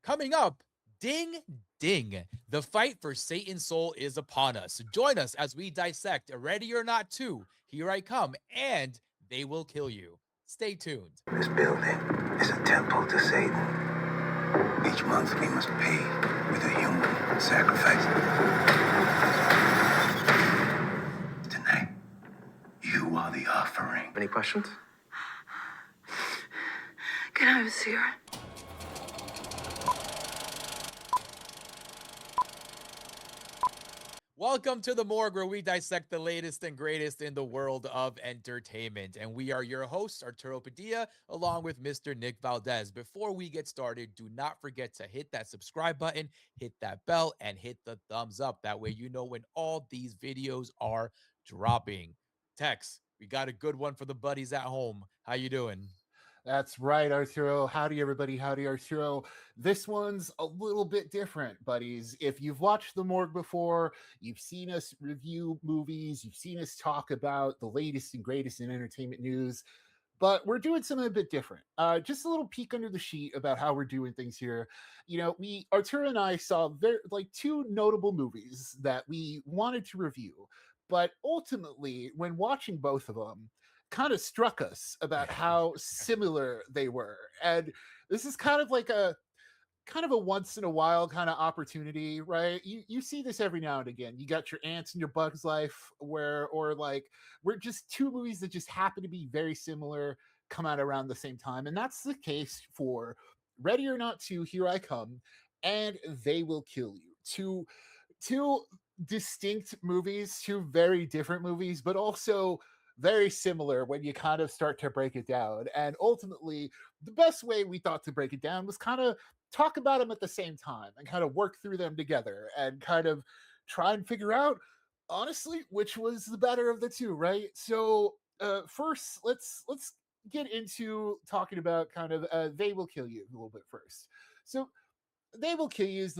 Coming up, ding ding. The fight for Satan's soul is upon us. Join us as we dissect Ready or Not 2, Here I Come, and They Will Kill You. Stay tuned. This building is a temple to Satan. Each month we must pay with a human sacrifice. Tonight, you are the offering. Any questions? Can I have a cigarette? Welcome to the Morgue, where we dissect the latest and greatest in the world of entertainment. And we are your hosts, Arturo Padilla, along with Mr. Nick Valdez. Before we get started, do not forget to hit that subscribe button, hit that bell, and hit the thumbs up. That way you know when all these videos are dropping. Tex, we got a good one for the buddies at home. How you doing? That's right, Arturo. Howdy, everybody. Howdy, Arturo. This one's a little bit different, buddies. If you've watched The Morgue before, you've seen us review movies, you've seen us talk about the latest and greatest in entertainment news, but we're doing something a bit different. Just a little peek under the sheet about how we're doing things here. You know, Arturo and I saw two notable movies that we wanted to review, but ultimately, when watching both of them, kind of struck us about how similar they were. And this is kind of a once in a while kind of opportunity, right? You see this every now and again. You got your Ants and your Bugs Life we're just two movies that just happen to be very similar, come out around the same time. And that's the case for Ready or Not 2, Here I Come, and They Will Kill You. Two distinct movies, two very different movies, but also very similar when you kind of start to break it down. And ultimately, the best way we thought to break it down was kind of talk about them at the same time and kind of work through them together and kind of try and figure out, honestly, which was the better of the two, right? So first, let's get into talking about kind of They Will Kill You a little bit first. So They Will Kill You is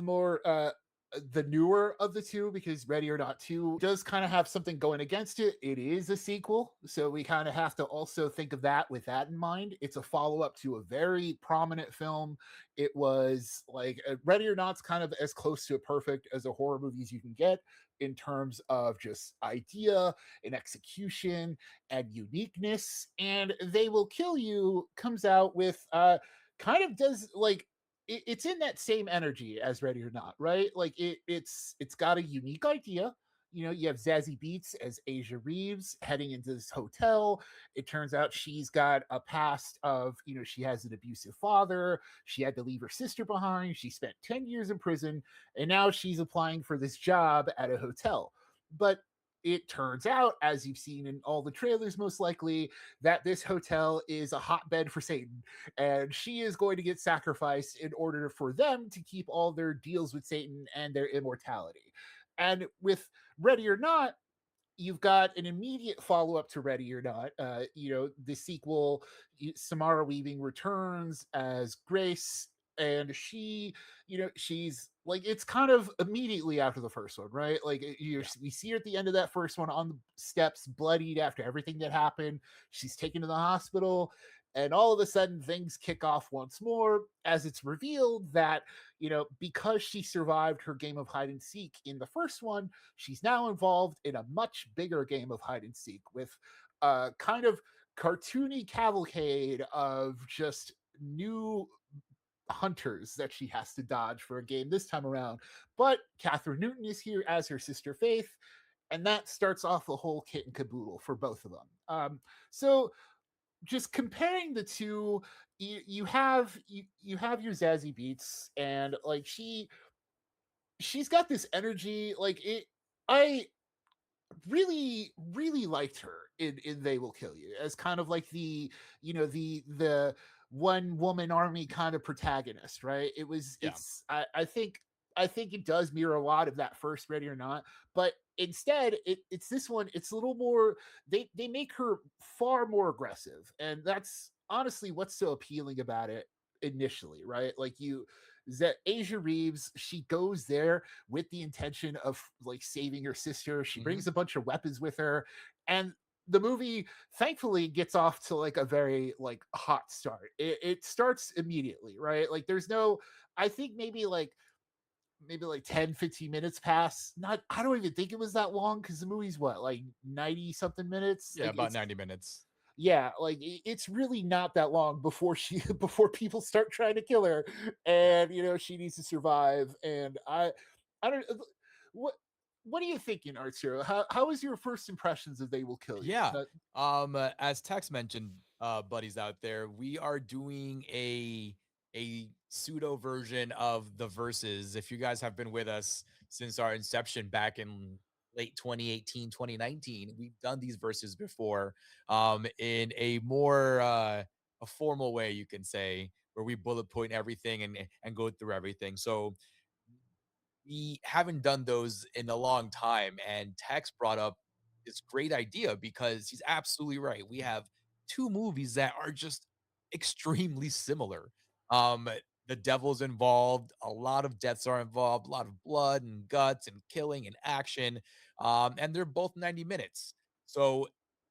the newer of the two, because Ready or Not 2 does kind of have something going against it. It is a sequel, so we kind of have to also think of that with that in mind. It's a follow-up to a very prominent film. It was like Ready or Not's kind of as close to a perfect as a horror movie as you can get in terms of just idea and execution and uniqueness. And They Will Kill You comes out with kind of does like it's in that same energy as Ready or Not, right? Like it's got a unique idea. You know, you have Zazie Beetz as Asia Reeves heading into this hotel. It turns out she's got a past of, you know, she has an abusive father. She had to leave her sister behind. She spent 10 years in prison, and now she's applying for this job at a hotel. But it turns out, as you've seen in all the trailers, most likely, that this hotel is a hotbed for Satan, and she is going to get sacrificed in order for them to keep all their deals with Satan and their immortality. And with Ready or Not, you've got an immediate follow-up to Ready or Not. The sequel, Samara Weaving returns as Grace, and she's like, it's kind of immediately after the first one, right? Like we see her at the end of that first one on the steps, bloodied after everything that happened. She's taken to the hospital, and all of a sudden things kick off once more as it's revealed that, because she survived her game of hide and seek in the first one, she's now involved in a much bigger game of hide and seek with a kind of cartoony cavalcade of just new hunters that she has to dodge for a game this time around. But Catherine Newton is here as her sister Faith, and that starts off the whole kit and caboodle for both of them. So just comparing the two, you have your Zazie Beetz, and like she's got this energy. I really liked her in They Will Kill You as kind of like the one woman army kind of protagonist, right? I think it does mirror a lot of that first Ready or Not, but instead it's this one. It's a little more, they make her far more aggressive, and that's honestly what's so appealing about it initially, right? Like that Asia Reeves, she goes there with the intention of like saving her sister. She brings a bunch of weapons with her, and the movie thankfully gets off to like a very like hot start. It starts immediately, right? Like there's no, I think maybe like 10-15 minutes pass. Not, I don't even think it was that long because the movie's what, like 90 something minutes. Yeah, Like about it's, 90 minutes. yeah, like it's really not that long before she before people start trying to kill her, and she needs to survive. And I don't, what what are you thinking, Arturo? How is your first impressions of They Will Kill You? Yeah. As Tex mentioned, buddies out there, we are doing a pseudo version of the verses. If you guys have been with us since our inception back in late 2018, 2019, we've done these verses before, in a more a formal way, you can say, where we bullet point everything and go through everything. So we haven't done those in a long time. And Tex brought up this great idea because he's absolutely right. We have two movies that are just extremely similar. Um, the devil's involved, a lot of deaths are involved, a lot of blood and guts and killing and action. And they're both 90 minutes. So,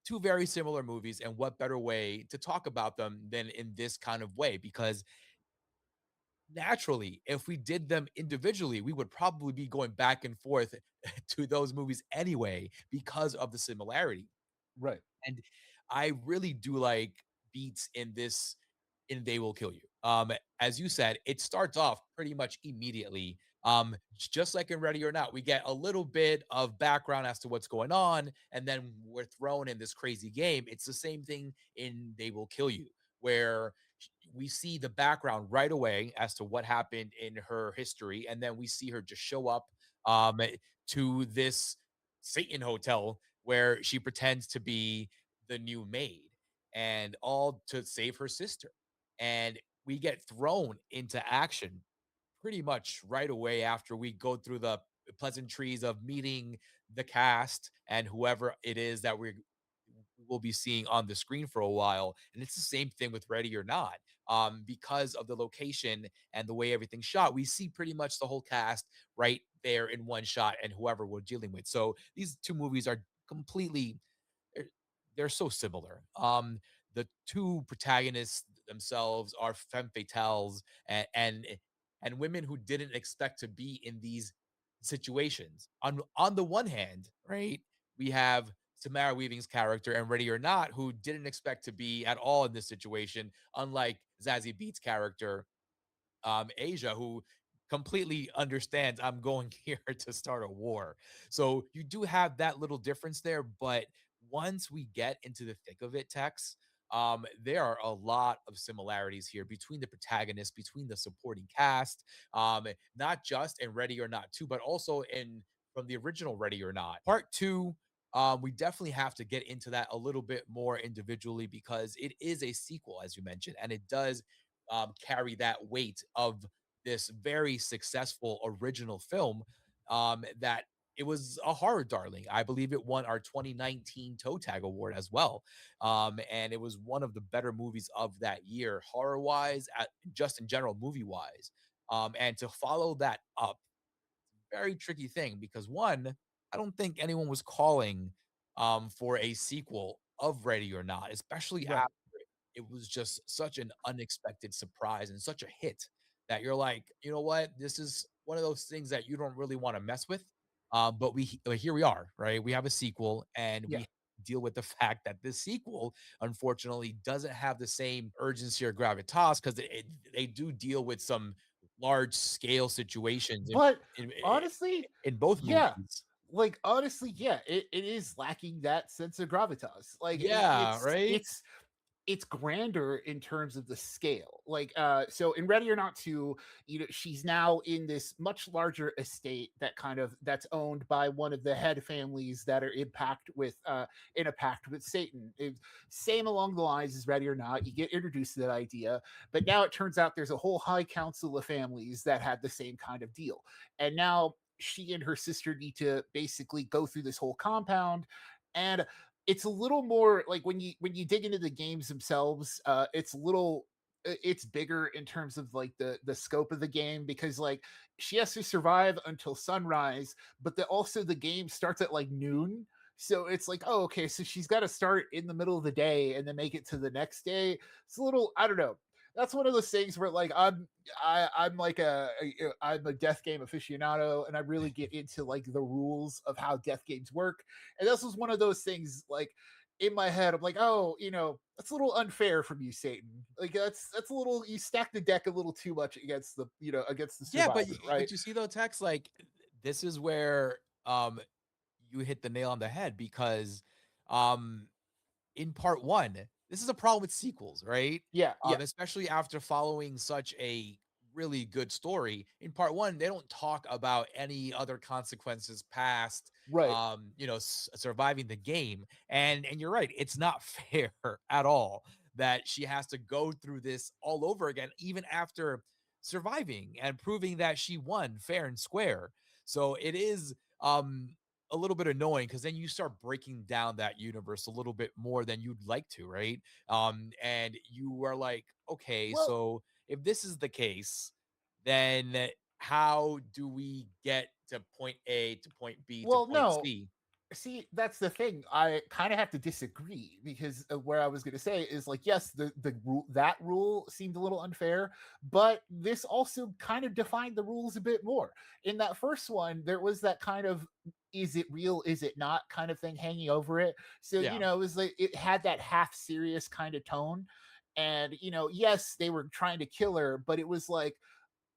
two very similar movies. And what better way to talk about them than in this kind of way? Because naturally, if we did them individually, we would probably be going back and forth to those movies anyway because of the similarity. Right. And I really do like beats in this in They Will Kill You. As you said, it starts off pretty much immediately. Just like in Ready or Not, we get a little bit of background as to what's going on, and then we're thrown in this crazy game. It's the same thing in They Will Kill You, where we see the background right away as to what happened in her history, and then we see her just show up um, to this Satan hotel where she pretends to be the new maid, and all to save her sister. And we get thrown into action pretty much right away after we go through the pleasantries of meeting the cast and whoever it is that we'll be seeing on the screen for a while. And it's the same thing with Ready or Not. Because of the location and the way everything's shot, we see pretty much the whole cast right there in one shot and whoever we're dealing with. So these two movies are completely they're, they're so similar. The two protagonists themselves are femme fatales and women who didn't expect to be in these situations. On the one hand, right, we have Samara Weaving's character and Ready or Not, who didn't expect to be at all in this situation, unlike Zazie Beetz' character, Asia, who completely understands I'm going here to start a war. So you do have that little difference there, but once we get into the thick of it, Tex, there are a lot of similarities here between the protagonists, between the supporting cast, not just in Ready or Not 2, but also in from the original Ready or Not. Part 2, we definitely have to get into that a little bit more individually because it is a sequel, as you mentioned, and it does carry that weight of this very successful original film, that it was a horror darling. I believe it won our 2019 Toe Tag Award as well. And it was one of the better movies of that year, horror wise, just in general, movie wise. And to follow that up, very tricky thing because one, I don't think anyone was calling for a sequel of Ready or Not, especially Right. after it was just such an unexpected surprise and such a hit that you're like, you know what, this is one of those things that you don't really want to mess with. But here we are, right? We have a sequel, and Yeah. we deal with the fact that this sequel, unfortunately, doesn't have the same urgency or gravitas because they do deal with some large scale situations But in honestly, in both yeah. movies. Like honestly, yeah, it is lacking that sense of gravitas. Like Yeah, right. it's grander in terms of the scale. Like so in Ready or Not 2, she's now in this much larger estate that kind of that's owned by one of the head families that are in a pact with Satan. Same along the lines as Ready or Not. You get introduced to that idea, but now it turns out there's a whole high council of families that had the same kind of deal. And now she and her sister need to basically go through this whole compound. And it's a little more like when you dig into the games themselves, it's bigger in terms of like the scope of the game, because like she has to survive until sunrise, but also the game starts at like noon. So it's like, oh, okay, so she's got to start in the middle of the day and then make it to the next day. It's a little, I don't know. That's one of those things where like I'm like I'm a death game aficionado, and I really get into like the rules of how death games work. And this was one of those things like in my head, I'm like, oh, that's a little unfair from you, Satan. Like that's a little, you stack the deck a little too much against the against the Yeah, survivor, right? but you see though, Tex, like this is where you hit the nail on the head because um in part one, this is a problem with sequels, right? Yeah, yeah, Especially after following such a really good story. In part one, they don't talk about any other consequences past right. surviving the game. And you're right, it's not fair at all that she has to go through this all over again, even after surviving and proving that she won fair and square. So it is a little bit annoying because then you start breaking down that universe a little bit more than you'd like to, right? And you are like, okay, Well, so if this is the case, then how do we get to point A to point B to point no. C? See, that's the thing. I kind of have to disagree because where I was going to say is like, yes, the rule, that rule seemed a little unfair, but this also kind of defined the rules a bit more. In that first one, there was that kind of is it real, is it not kind of thing hanging over it. So Yeah. it was like it had that half serious kind of tone, and yes, they were trying to kill her, but it was like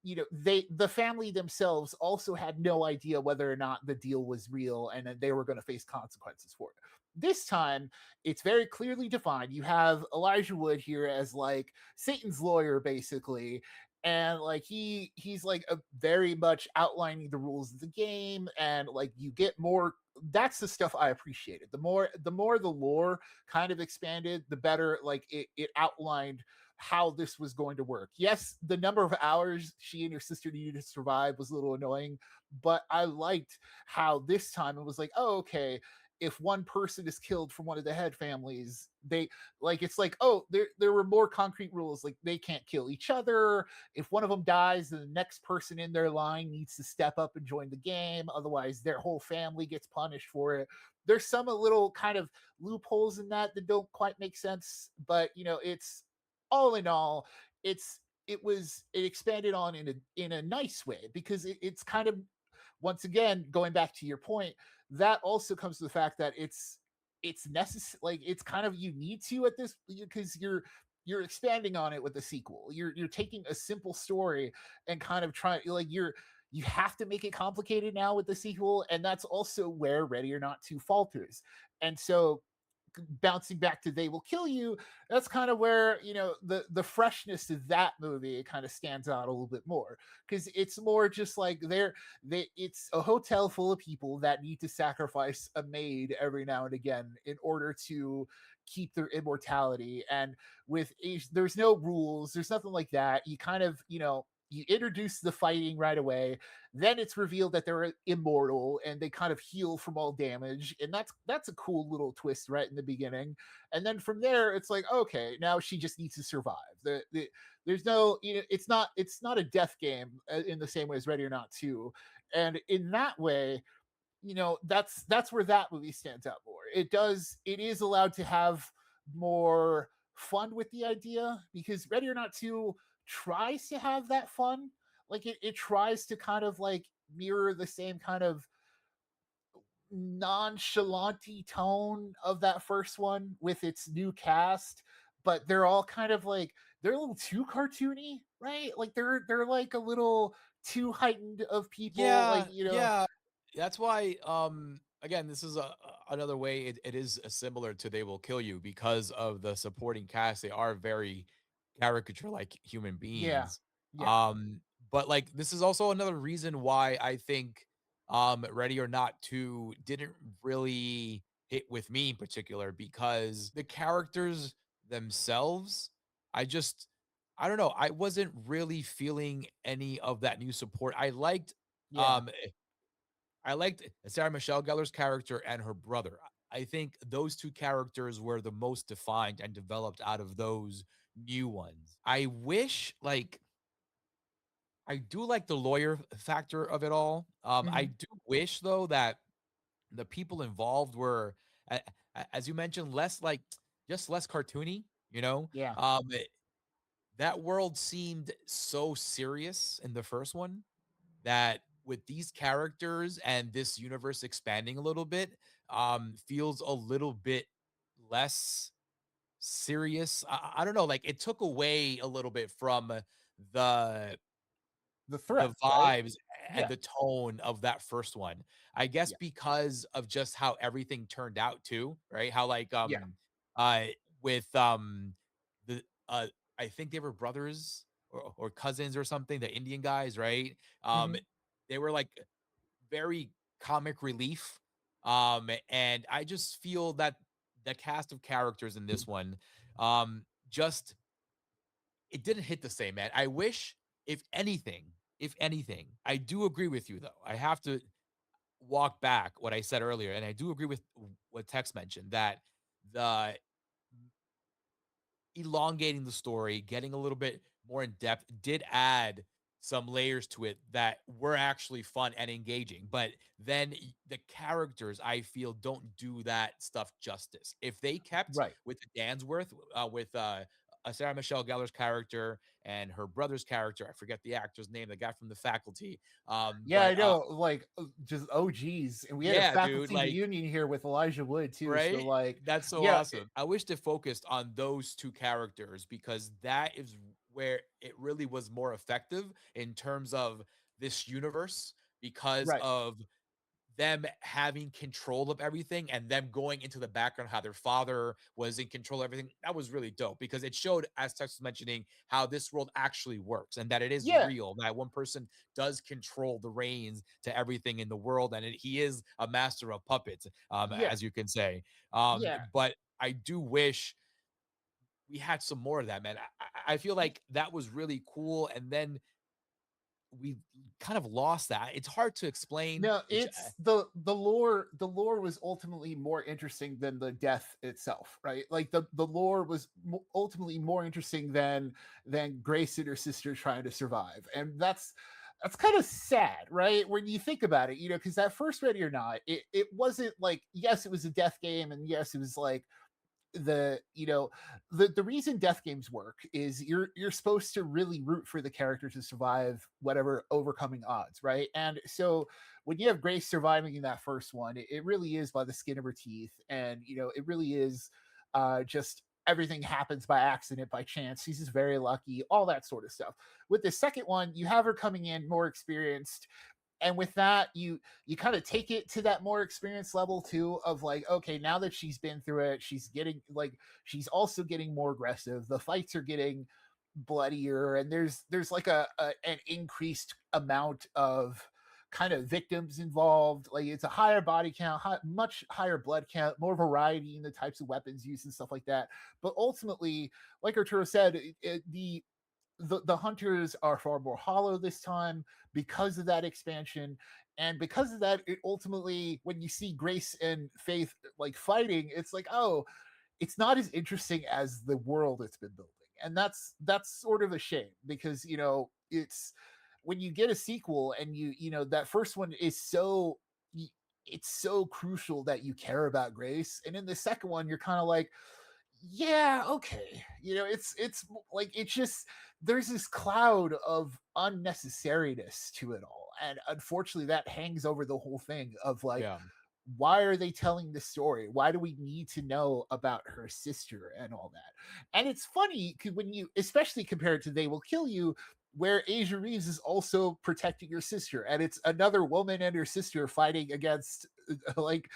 the family themselves also had no idea whether or not the deal was real and that they were going to face consequences for it. This time it's very clearly defined. You have Elijah Wood here as like Satan's lawyer basically, and like he's like a very much outlining the rules of the game, and like you get more. That's the stuff I appreciated. The more the lore kind of expanded, the better like it outlined how this was going to work. Yes, the number of hours she and her sister needed to survive was a little annoying, but I liked how this time it was like, oh, okay, if one person is killed from one of the head families, they like it's like, oh, there were more concrete rules, like they can't kill each other. If one of them dies, then the next person in their line needs to step up and join the game. Otherwise, their whole family gets punished for it. There's some little kind of loopholes in that don't quite make sense, but it's all in all, it expanded on in a nice way because it's kind of, once again, going back to your point, that also comes to the fact that it's necessary, like it's kind of, you need to at this, because you're expanding on it with the sequel. You're taking a simple story and kind of trying, like, you have to make it complicated now with the sequel, and that's also where Ready or Not 2 falters. And so bouncing back to They Will Kill You, that's kind of where the freshness of that movie kind of stands out a little bit more, because it's more just like it's a hotel full of people that need to sacrifice a maid every now and again in order to keep their immortality. And there's no rules, there's nothing like that. You kind of you introduce the fighting right away, then it's revealed that they're immortal and they kind of heal from all damage, and that's a cool little twist right in the beginning. And then from there, it's like, okay, now she just needs to survive. There's no, it's not a death game in the same way as Ready or Not 2, and in that way, that's where that movie stands out more. It is allowed to have more fun with the idea, because Ready or Not 2 tries to have that fun. Like it tries to kind of like mirror the same kind of nonchalanty tone of that first one with its new cast, but they're all kind of like, they're a little too cartoony, right? Like they're like a little too heightened of people, like Yeah, yeah. That's why again, this is another way it is similar to They Will Kill You because of the supporting cast. They are very caricature like human yeah, beings. yeah. Um but like this is also another reason why I think Ready or Not 2 didn't really hit with me in particular, because the characters themselves, I just I don't know, I wasn't really feeling any of that new support. Yeah. um I liked Sarah Michelle Gellar's character and her brother. I think those 2 characters were the most defined and developed out of those new ones. I wish, like I do like the lawyer factor of it all. I Mhm. do wish though that the people involved were, as you mentioned, less like just less cartoony. You know, Yeah. that world seemed so serious in the first one that with these characters and this universe expanding a little bit, feels a little bit less serious. I don't know, like it took away a little bit from the The the threats, right? vibes and Yeah. the tone of that first one. I guess Yeah. because of just how everything turned out too, right? How like Yeah. uh with the I think they were brothers or cousins or something, the Indian guys, right? Mhm. They were like very comic relief. And I just feel that the cast of characters in this one, just it didn't hit the same, man. I wish, if anything, I do agree with you though. I have to walk back what I said earlier, and I do agree with what Tex mentioned that the elongating the story, getting a little bit more in depth did add some layers to it that were actually fun and engaging. But then the characters, I feel, don't do that stuff justice. If they kept Right. with the Dansworth, with Sarah Michelle Gellar's character and her brother's character, I forget the actor's name, the guy from The Faculty. Yeah, I But know, like, just OGs, and we had a yeah, dude, faculty like reunion here with Elijah Wood too, so, right? like, That's so yeah, awesome. I wish they focused on those 2 characters because that is where it really was more effective in terms of this universe because right. of them having control of everything and them going into the background, how their father was in control of everything. That was really dope because it showed, as Tex was mentioning, how this world actually works and that it is Yeah, real. That one person does control the reins to everything in the world, and he is a master of puppets, yeah, as you can say. yeah. But I do wish we had some more of that, man. I feel like that was really cool, and then we kind of lost that. It's hard to explain. No, it's the lore was ultimately more interesting than the death itself, right? Like the lore was ultimately more interesting than Grace and her sister trying to survive. And that's kind of sad, right? When you think about it, because that first Ready or Not, it wasn't like, yes, it was a death game, and yes, it was like the you know the reason death games work is you're supposed to really root for the character to survive whatever overcoming odds, right? And so when you have Grace surviving in that first one, it really is by the skin of her teeth, and it really is just everything happens by accident, by chance. She's just very lucky, all that sort of stuff. With the second one, you have her coming in more experienced, and with that, you kind of take it to that more experienced level too, of like, okay, now that she's been through it, she's also getting more aggressive, the fights are getting bloodier, and there's like an increased amount of kind of victims involved. Like, it's a higher body count, much higher blood count, more variety in the types of weapons used and stuff like that. But ultimately, like Arturo said, the hunters are far more hollow this time because of that expansion, and because of that, it ultimately, when you see Grace and Faith like fighting, it's like, oh, it's not as interesting as the world it's been building. And that's sort of a shame, because it's when you get a sequel, and that first one is so it's so crucial that you care about Grace, and in the second one you're kind of like, yeah, okay, it's like, it's just, there's this cloud of unnecessariness to it all, and unfortunately that hangs over the whole thing of like, Yeah. why are they telling this story? Why do we need to know about her sister and all that? And it's funny, when you especially compare it to They Will Kill You, where Asia Reeves is also protecting her sister, and it's another woman and her sister fighting against like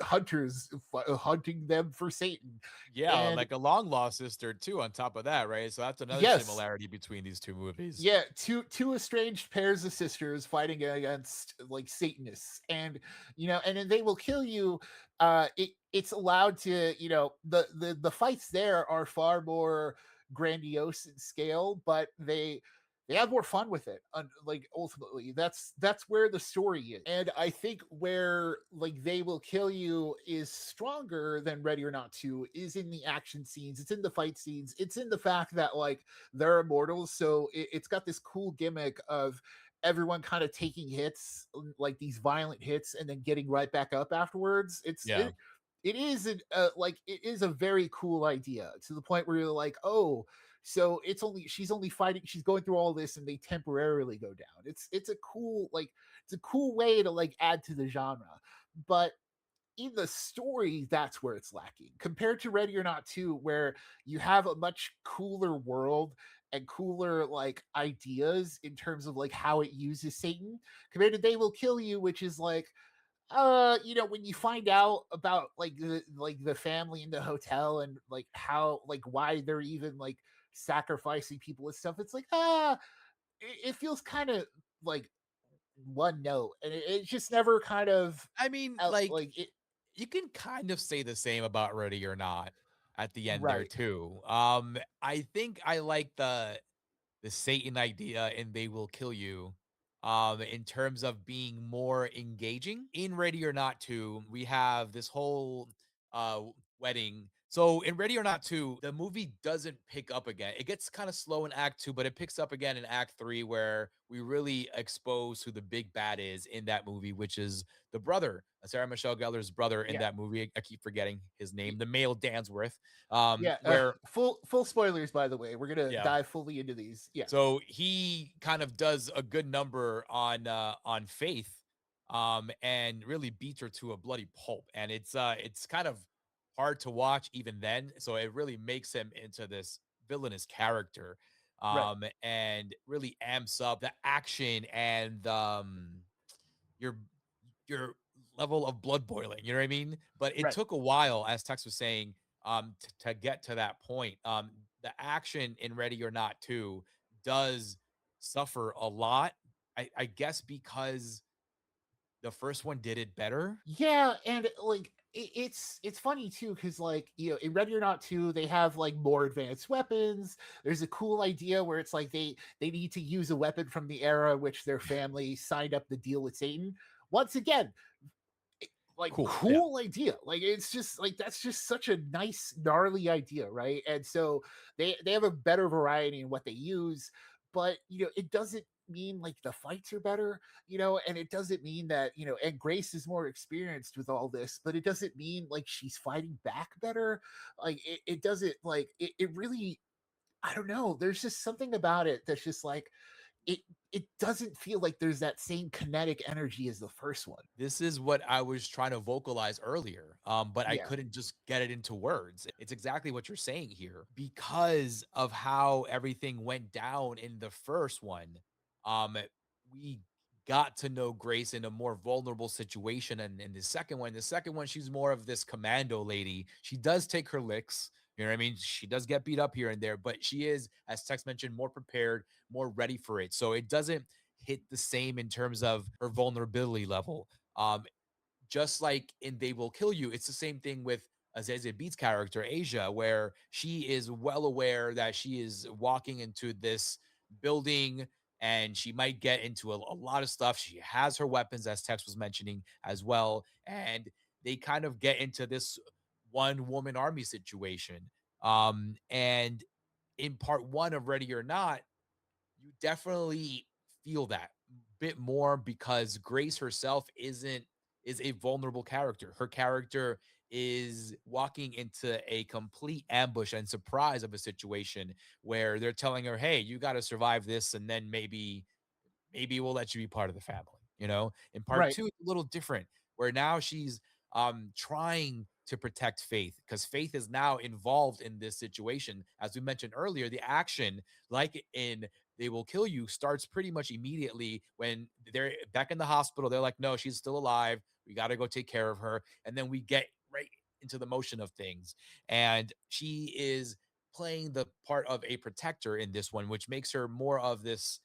hunters, hunting them for Satan. Yeah, And like a long lost sister too on top of that, right? So that's another yes, similarity between these 2 movies. yeah, two estranged pairs of sisters fighting against like Satanists, and and then They Will Kill You. It's allowed to, the fights there are far more grandiose in scale, but they have more fun with it. Like, ultimately, that's where the story is, and I think where like They Will Kill You is stronger than Ready or Not 2 is in the action scenes. It's in the fight scenes. It's in the fact that, like, they're immortals, so it's got this cool gimmick of everyone kind of taking hits, like these violent hits, and then getting right back up afterwards. Yeah. It is like it is a very cool idea to the point where you're like, oh, so she's only fighting, she's going through all this, and they temporarily go down. It's a cool, like, it's a cool way to like add to the genre, but in the story, that's where it's lacking compared to Ready or Not 2, where you have a much cooler world and cooler like ideas in terms of like how it uses Satan compared to They Will Kill You, which is like, when you find out about like the family in the hotel and like how, like, why they're even like sacrificing people and stuff, it's like, it feels kind of like one note, and it just never kind of I mean, out like, like it. you can kind of say the same about Ready or Not at the end there Right. too. I think I like the Satan idea and They Will Kill You, in terms of being more engaging. In Ready or Not 2, we have this whole wedding. So in Ready or Not 2, the movie doesn't pick up again. It gets kind of slow in Act 2, but it picks up again in Act 3, where we really expose who the big bad is in that movie, which is the brother, Sarah Michelle Gellar's brother in Yeah. that movie. I keep forgetting his Y- name, the male Dansworth. Yeah. Where Full spoilers, by the way. We're gonna yeah, dive fully into these. Yeah. so he kind of does a good number on Faith, and really beats her to a bloody pulp. And it's kind of hard to watch even then. So it really makes him into this villainous character. Right. And really amps up the action and your your level of blood boiling, you know what I mean? But it Right. took a while, as Tex was saying, to get to that point. The action in Ready or Not 2 does suffer a lot. I guess because the first one did it better. Yeah, and like it's funny too, because like, in Ready or Not 2, they have like more advanced weapons. There's a cool idea where it's like they need to use a weapon from the era which their family signed up the deal with Satan. Once again, like, Cool. Yeah. cool idea, like, it's just like, that's just such a nice gnarly idea, right? And so they have a better variety in what they use, but it doesn't mean like the fights are better, and it doesn't mean that, and Grace is more experienced with all this, but it doesn't mean like she's fighting back better. Like, it doesn't, like, it really, I don't know, there's just something about it that's just like, it it doesn't feel like there's that same kinetic energy as the first one. This is what I was trying to vocalize earlier, but I Yeah. couldn't just get it into words. It's exactly what you're saying here. Because of how everything went down in the first one, um, we got to know Grace in a more vulnerable situation. And in the second one, she's more of this commando lady. She does take her licks. You know what I mean? She does get beat up here and there, but she is, as Tex mentioned, more prepared, more ready for it. So it doesn't hit the same in terms of her vulnerability level. Just like in They Will Kill You, it's the same thing with Azazel Beats' character, Asia, where she is well aware that she is walking into this building and she might get into a lot of stuff. She has her weapons, as Tex was mentioning as well. And they kind of get into this one woman army situation. And in part one of Ready or Not, you definitely feel that bit more because Grace herself is a vulnerable character. Her character is walking into a complete ambush and surprise of a situation where they're telling her, "Hey, you got to survive this and then maybe we'll let you be part of the family." In part Right. 2, it's a little different, where now she's trying to protect Faith because Faith is now involved in this situation. As we mentioned earlier, the action, like in They Will Kill You, starts pretty much immediately when they're back in the hospital. They're like, no, she's still alive. We got to go take care of her. And then we get right into the motion of things. And she is playing the part of a protector in this one, which makes her more of this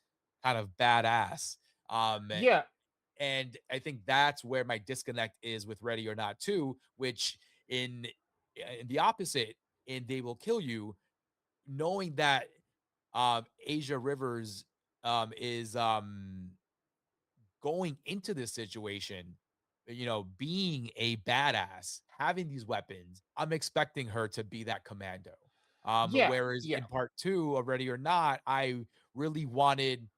kind of badass. Um, Yeah. and I think that's where my disconnect is with Ready or Not 2, which in the opposite, in They Will Kill You, knowing that Asia Rivers is going into this situation, being a badass, having these weapons, I'm expecting her to be that commando. Yeah. Whereas Yeah. in part 2 of Ready or Not, I really wanted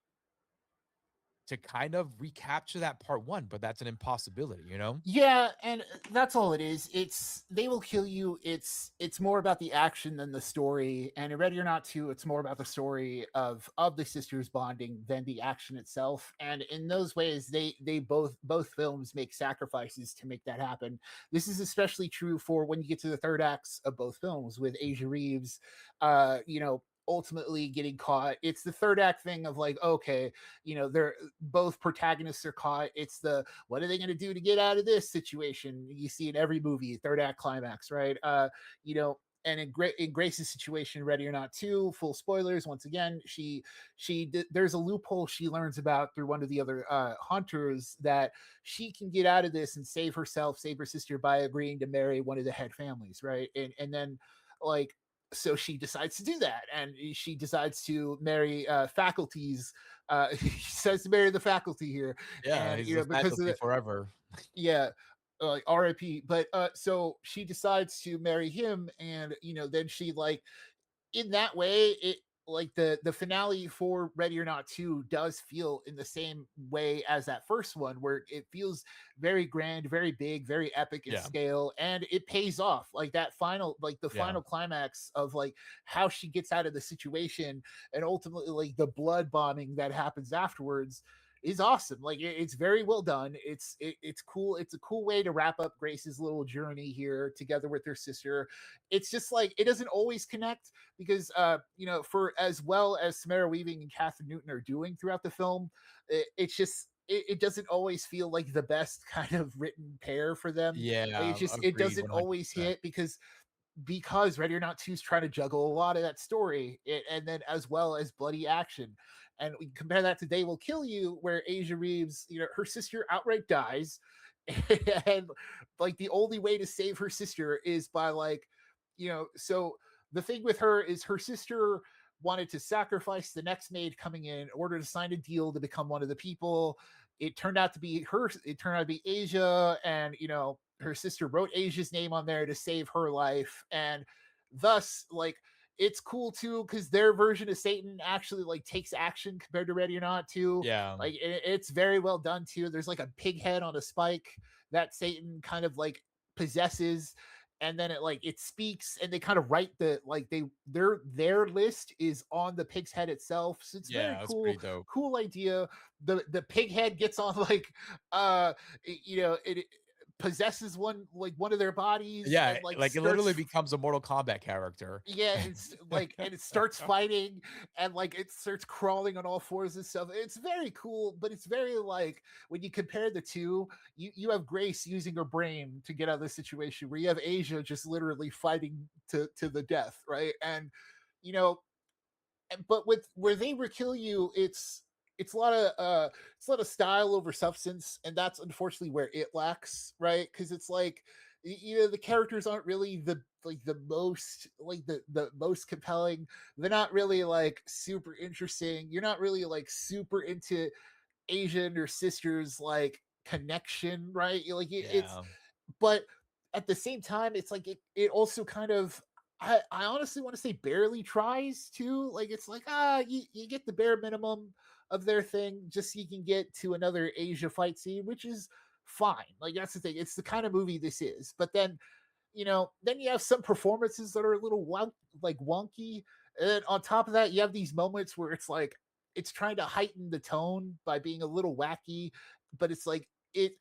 to kind of recapture that part one, but that's an impossibility, you know? Yeah, and that's all it is. It's They Will Kill You. It's more about the action than the story. And in Ready or Not 2, it's more about the story of the sisters bonding than the action itself. And in those ways, they both films make sacrifices to make that happen. This is especially true for when you get to the third acts of both films with Asia Reeves, ultimately getting caught. It's the third act thing of like, okay, they're both protagonists are caught. It's the what are they going to do to get out of this situation? You see in every movie, third act climax, right? And in Grace's situation, Ready or Not 2, full spoilers once again, there's a loophole she learns about through one of the other hunters that she can get out of this and save herself, save her sister by agreeing to marry one of the head families, right? And then like so she decides to do that, and she decides to marry faculties. She says to marry the faculty here, Yeah, and he's the because of faculty the forever. yeah, RIP. But so she decides to marry him, and then she like in that way it like the finale for Ready or Not 2 does feel in the same way as that first one, where it feels very grand, very big, very epic in Yeah, scale, and it pays off. Like that final, like the yeah, final climax of like how she gets out of the situation, and ultimately like the blood bombing that happens afterwards is awesome. Like it's very well done. It's cool. It's a cool way to wrap up Grace's little journey here together with her sister. It's just like it doesn't always connect because for as well as Samara Weaving and Catherine Newton are doing throughout the film, it's just it doesn't always feel like the best kind of written pair for them. Like, yeah, it agreed doesn't always 100%. hit because Ready or Not 2 is trying to juggle a lot of that story, and then as well as bloody action. And we compare that to They Will Kill You, where Asia Reeves, her sister outright dies. And like the only way to save her sister is by like, so the thing with her is her sister wanted to sacrifice the next maid coming in order to sign a deal to become one of the people. It turned out to be Asia, and her sister wrote Asia's name on there to save her life. And thus like it's cool too because their version of Satan actually like takes action compared to Ready or Not too. Yeah, Like it's very well done too. There's like a pig head on a spike that Satan kind of like possesses, and then it speaks, and they kind of write their list is on the pig's head itself. So it's very yeah, that's pretty cool, dope. cool idea. The pig head gets on like uh it possesses one of their bodies Yeah, and like like, it literally starts becomes a Mortal Kombat character. yeah, it's like, and it starts fighting, and like it starts crawling on all fours and stuff. It's very cool, but it's very like when you compare the two, you have Grace using her brain to get out of the situation, where you have Asia just literally fighting to the death, right? And you know, but with where They Will Kill You, it's a lot of style over substance, and that's unfortunately where it lacks, right? Because it's like the characters aren't really the most compelling. They're not really like super interesting. You're not really like super into Asian or sisters like connection, right? It's Yeah, but at the same time, it's like it also kind of I honestly want to say barely tries to. Like it's like you get the bare minimum of their thing just so you can get to another Asia fight scene, which is fine. Like that's the thing. It's the kind of movie this is. But then then you have some performances that are a little wonky. And then on top of that, you have these moments where it's like it's trying to heighten the tone by being a little wacky, but it's like it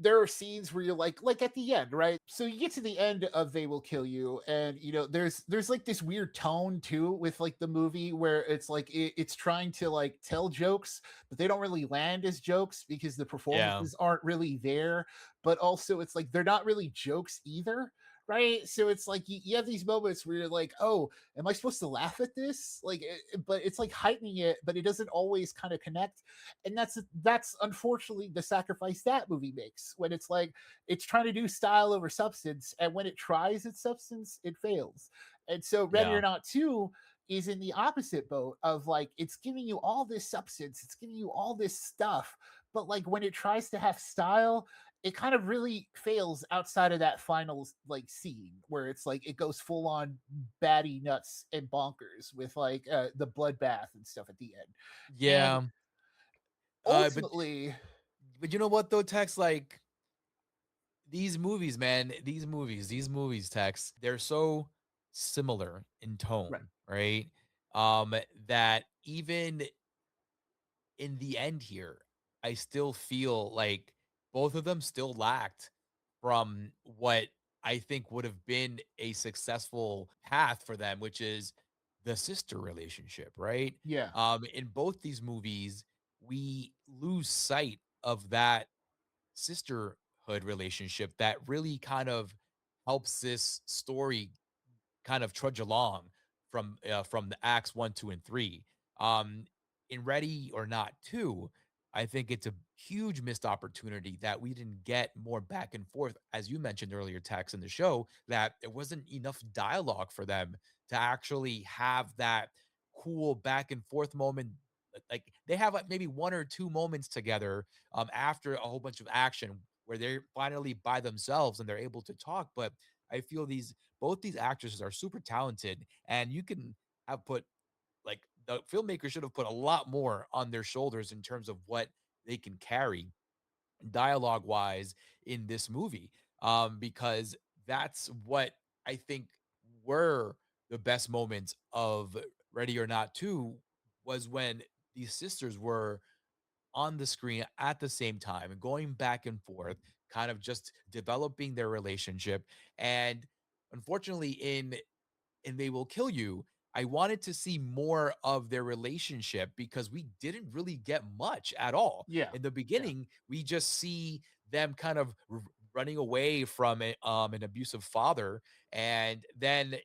there are scenes where you're like at the end, right? So you get to the end of They Will Kill You, and there's like this weird tone too with like the movie where it's like it's trying to like tell jokes, but they don't really land as jokes because the yeah, performances aren't really there. But also it's like they're not really jokes either. Right. So it's like you have these moments where you're like, oh, am I supposed to laugh at this? Like, but it's like heightening it, but it doesn't always kind of connect. And that's unfortunately the sacrifice that movie makes when it's like it's trying to do style over substance, and when it tries its substance it fails. And so Ready yeah, or Not 2 is in the opposite boat of like it's giving you all this substance, it's giving you all this stuff, but like when it tries to have style, it kind of really fails outside of that final like scene where it's like it goes full on batty nuts and bonkers with like the bloodbath and stuff at the end. And yeah. Uh, but ultimately, but you know what though, Tex? Like these movies, man, these movies, Tex, they're so similar in right. tone, right? That even in the end here, I still feel like both of them still lacked from what I think would have been a successful path for them, which is the sister relationship, right? Yeah. In both these movies, we lose sight of that sisterhood relationship that really kind of helps this story kind of trudge along from the acts 1, 2, and 3. Um, in Ready or Not 2, I think it's a huge missed opportunity that we didn't get more back and forth, as you mentioned earlier, Tex, in the show, that there wasn't enough dialogue for them to actually have that cool back and forth moment. Like they have like maybe one or two moments together after a whole bunch of action where they're finally by themselves and they're able to talk. But I feel both these actresses are super talented, and you can have put like the filmmaker should have put a lot more on their shoulders in terms of what they can carry dialogue wise in this movie. Because that's what I think were the best moments of Ready or Not 2 was when these sisters were on the screen at the same time and going back and forth, kind of just developing their relationship. And unfortunately, in They Will Kill You, I wanted to see more of their relationship because we didn't really get much at all. Yeah. In the Yeah. beginning, we just see them kind of running away from an abusive father, and then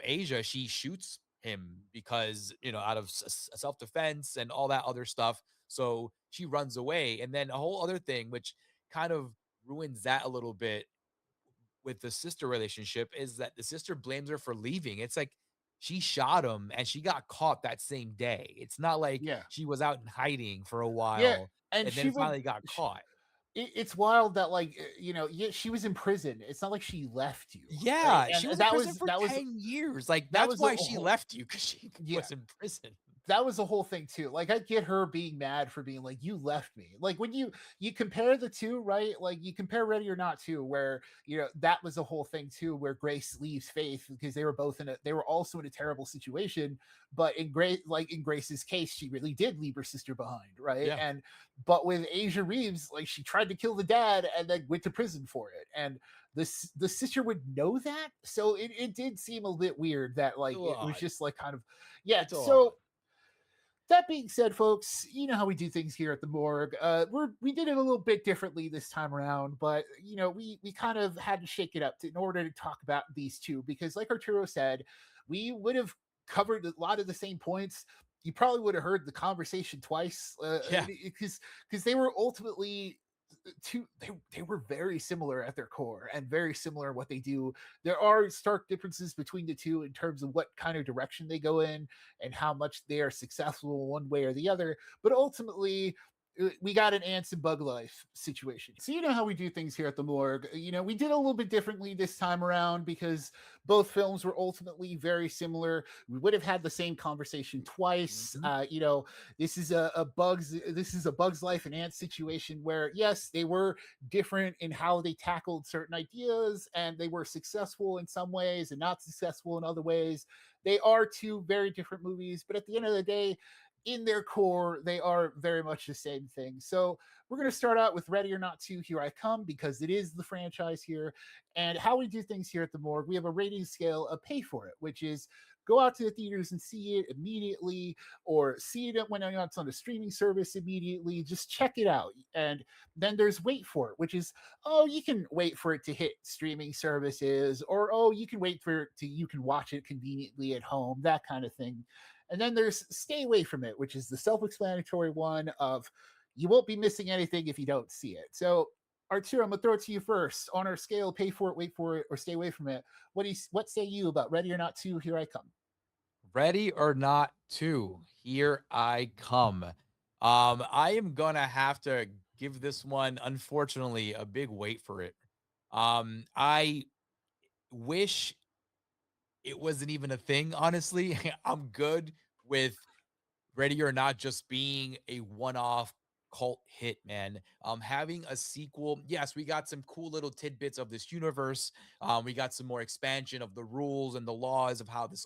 Asia, she shoots him because out of self defense and all that other stuff. So she runs away, and then a whole other thing which kind of ruins that a little bit with the sister relationship is that the sister blames her for leaving. It's like she shot him and she got caught that same day. It's not like Yeah. she was out in hiding for a Yeah. while And and she then would. finally got caught. It's wild that yeah, she was in prison. It's not like she left you, right? Yeah, And she was in that prison was for 10 years. Like that that's was a why she whole. left you because she Yeah, was in prison. that was the whole thing too. Like I get her being mad for being like, you left me. Like when you compare the two, right? Like you compare Ready or Not too, where that was the whole thing too, where Grace leaves Faith because they were also in a terrible situation. But in Grace's case, she really did leave her sister behind, right? Yeah. And but with Asia Reeves, like she tried to kill the dad and then went to prison for it. And the sister would know that. So it did seem a bit weird that It's a like little it was odd. just like kind of yeah. It's a little odd. So that being said, folks, you know how we do things here at the morgue. We did it a little bit differently this time around, but we kind of had to shake it up in order to talk about these two because, like Arturo said, we would have covered a lot of the same points. You probably would have heard the conversation twice Yeah. because they were ultimately they were very similar at their core and very similar in what they do. There are stark differences between the two in terms of what kind of direction they go in and how much they are successful one way or the other. But ultimately, we got an ants and bug life situation. So you know how we do things here at the morgue. We did a little bit differently this time around because both films were ultimately very similar. We would have had the same conversation twice. Mhm. This is a Bug's Life and Ants situation where yes, they were different in how they tackled certain ideas, and they were successful in some ways and not successful in other ways. They are two very different movies, but at the end of the day, in their core, they are very much the same thing. So we're going to start out with Ready or Not 2, Here I Come, because it is the franchise here. And how we do things here at the morgue, we have a rating scale of pay for it, which is go out to the theaters and see it immediately, or see it when it's on a streaming service immediately. Just check it out. And then there's wait for it, which is, oh, you can wait for it to hit streaming services, or oh, you can wait for it to, you can watch it conveniently at home, that kind of thing. And then there's stay away from it, which is the self-explanatory one of you won't be missing anything if you don't see it. So Arturo, I'm gonna throw it to you first. On our scale, pay for it, wait for it, or stay away from it. What say you about Ready or Not 2, Here I Come? Ready or Not 2, Here I Come. I am gonna have to give this one, unfortunately, a big wait for it. I wish it wasn't even a thing, honestly. I'm good with Ready or Not just being a one-off cult hit, man. Having a sequel, yes, we got some cool little tidbits of this universe. We got some more expansion of the rules and the laws of how this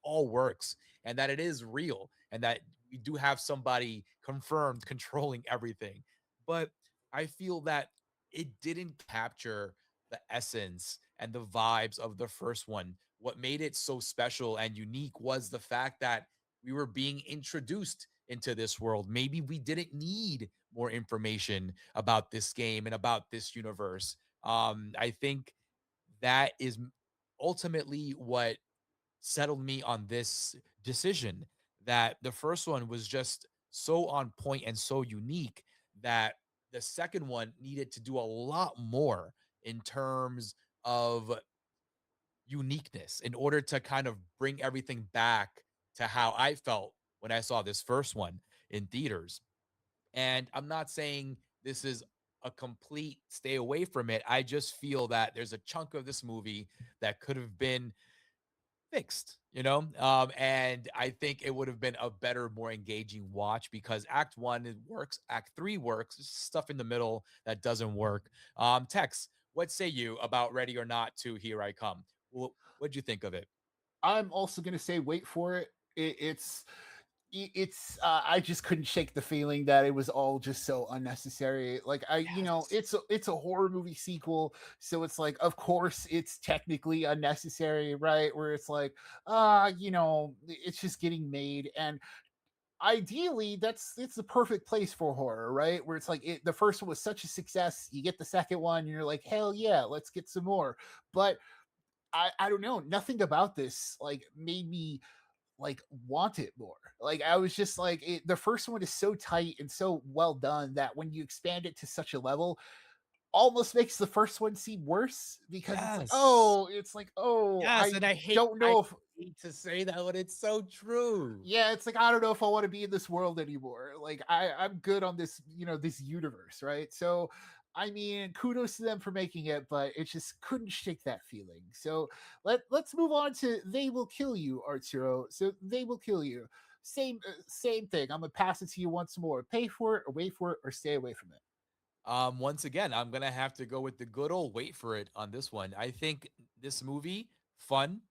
all works, and that it is real, and that we do have somebody confirmed controlling everything. But I feel that it didn't capture the essence and the vibes of the first one. What made it so special and unique was the fact that we were being introduced into this world. Maybe we didn't need more information about this game and about this universe. I think that is ultimately what settled me on this decision, that the first one was just so on point and so unique that the second one needed to do a lot more in terms of uniqueness in order to kind of bring everything back to how I felt when I saw this first one in theaters. And I'm not saying this is a complete stay away from it. I just feel that there's a chunk of this movie that could have been fixed, and I think it would have been a better, more engaging watch because Act One it works, Act Three works, there's stuff in the middle that doesn't work. Tex, what say you about Ready or Not to Here I Come? What'd you think of it? I'm also going to say wait for it. I just couldn't shake the feeling that it was all just so unnecessary. Like Yes. it's a horror movie sequel, so it's like of course it's technically unnecessary, right? Where it's like it's just getting made, and ideally that's it's the perfect place for horror, right? Where it's like the first one was such a success, you get the second one and you're like hell yeah, let's get some more. But I don't know, nothing about this like made me like want it more. Like I was just like the first one is so tight and so well done that when you expand it to such a level, almost makes the first one seem worse because Yes. it's like oh Yes, I and don't I know if hate to say that, but it's so true. yeah, it's like I don't know if I want to be in this world anymore. Like I'm good on this, this universe, right? So I mean, kudos to them for making it, but it just couldn't shake that feeling. So let's move on to They Will Kill You, Arturo. So They Will Kill You. Same thing. I'm gonna pass it to you once more. Pay for it, or wait for it, or stay away from it. Once again, I'm gonna have to go with the good old wait for it on this one. I think this movie, fun,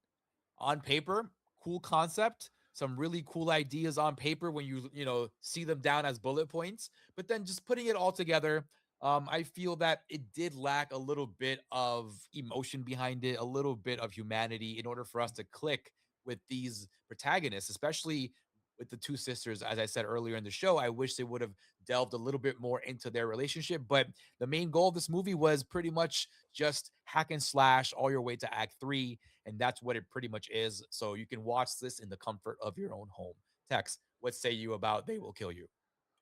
on paper, cool concept, some really cool ideas on paper when you see them down as bullet points, but then just putting it all together, I feel that it did lack a little bit of emotion behind it, a little bit of humanity in order for us to click with these protagonists, especially with the two sisters. As I said earlier in the show, I wish they would have delved a little bit more into their relationship, but the main goal of this movie was pretty much just hack and slash all your way to Act Three, and that's what it pretty much is. So you can watch this in the comfort of your own home. Tex, what say you about They Will Kill You?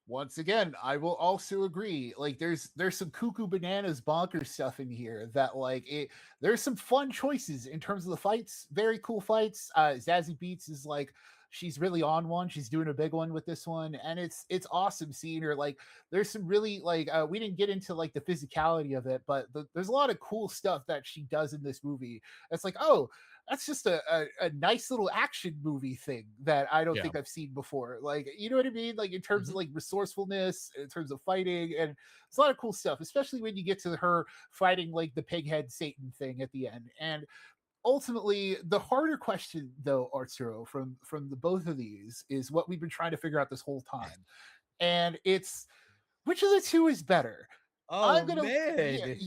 Once again, I will also agree. Like there's some cuckoo bananas bonkers stuff in here that like it there's some fun choices in terms of the fights. Very cool fights. Zazie Beats is like she's really on one. She's doing a big one with this one. And it's awesome seeing her. Like there's some really like we didn't get into like the physicality of it, but there's a lot of cool stuff that she does in this movie. It's like, oh, that's just a nice little action movie thing that I don't Yeah. think I've seen before. Like, you know what I mean? Like in terms of Mhm. like resourcefulness, in terms of fighting, and it's a lot of cool stuff, especially when you get to her fighting like the pighead Satan thing at the end. And ultimately, the harder question though, Arturo, from the both of these is what we've been trying to figure out this whole time. And it's which of the two is better? I'm Oh gonna man.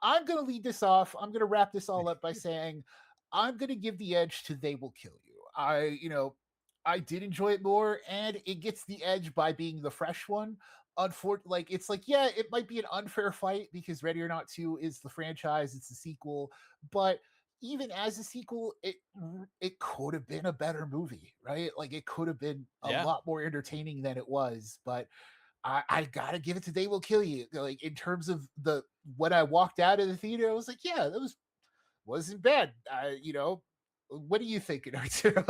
I'm gonna lead this off. I'm gonna wrap this all up by saying I'm gonna give the edge to They Will Kill You. I did enjoy it more, and it gets the edge by being the fresh one. Unfortunately, like it's like yeah, it might be an unfair fight because Ready or Not 2 is the franchise, it's the sequel, but even as a sequel, it could have been a better movie, right? Like it could have been a Yeah. lot more entertaining than it was, but I gotta give it to They Will Kill You. Like in terms of the when I walked out of the theater, I was like, yeah, that wasn't bad. What do you think, Arturo?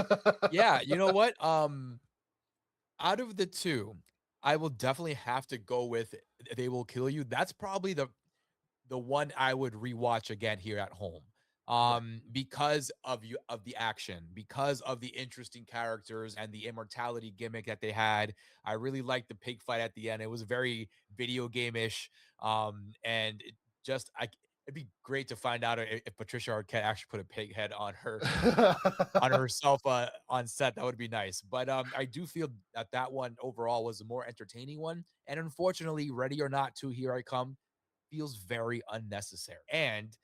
Yeah, you know what? Out of the two, I will definitely have to go with They Will Kill You. That's probably the one I would rewatch again here at home. Right. because of the action, because of the interesting characters and the immortality gimmick that they had. I really liked the pig fight at the end. It was very video game-ish. And it just I it'd be great to find out if Patricia Arquette actually put a pig head on herself on set. That would be nice. But I do feel that that one overall was a more entertaining one. And unfortunately, Ready or Not 2, Here I Come feels very unnecessary. And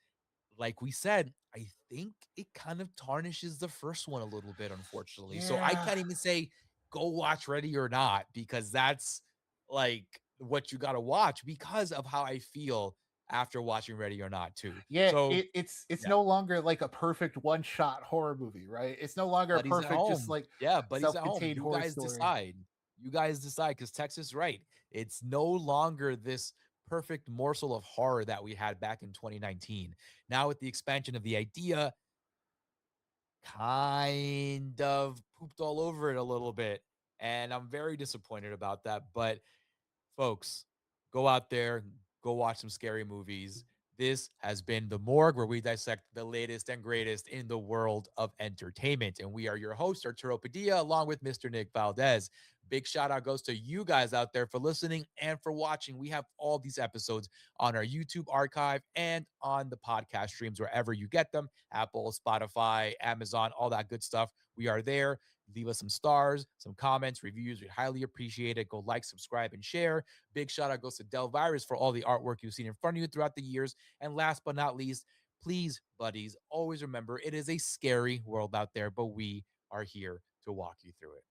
like we said, I think it kind of tarnishes the first one a little bit, unfortunately. So I Yeah. can't even say go watch Ready or Not because that's like what you got to watch because of how I feel after watching Ready or Not too. Yeah, So it's yeah, no longer like a perfect one-shot horror movie, right? It's no longer a buddies at perfect, just home. like Yeah, buddies at home. self-contained You horror guys story. decide. You guys decide because Texas is right. It's no longer this perfect morsel of horror that we had back in 2019. Now, with the expansion of the idea, kind of pooped all over it a little bit. And I'm very disappointed about that. But folks, go out there, go watch some scary movies. This has been The Morgue, where we dissect the latest and greatest in the world of entertainment. And we are your host, Arturo Padilla, along with Mr. Nick Valdez. Big shout out goes to you guys out there for listening and for watching. We have all these episodes on our YouTube archive and on the podcast streams wherever you get them: Apple, Spotify, Amazon, all that good stuff. We are there. Leave us some stars, some comments, reviews. We highly appreciate it. Go like, subscribe, and share. Big shout out goes to Del Virus for all the artwork you've seen in front of you throughout the years. And last but not least, please, buddies, always remember it is a scary world out there, but we are here to walk you through it.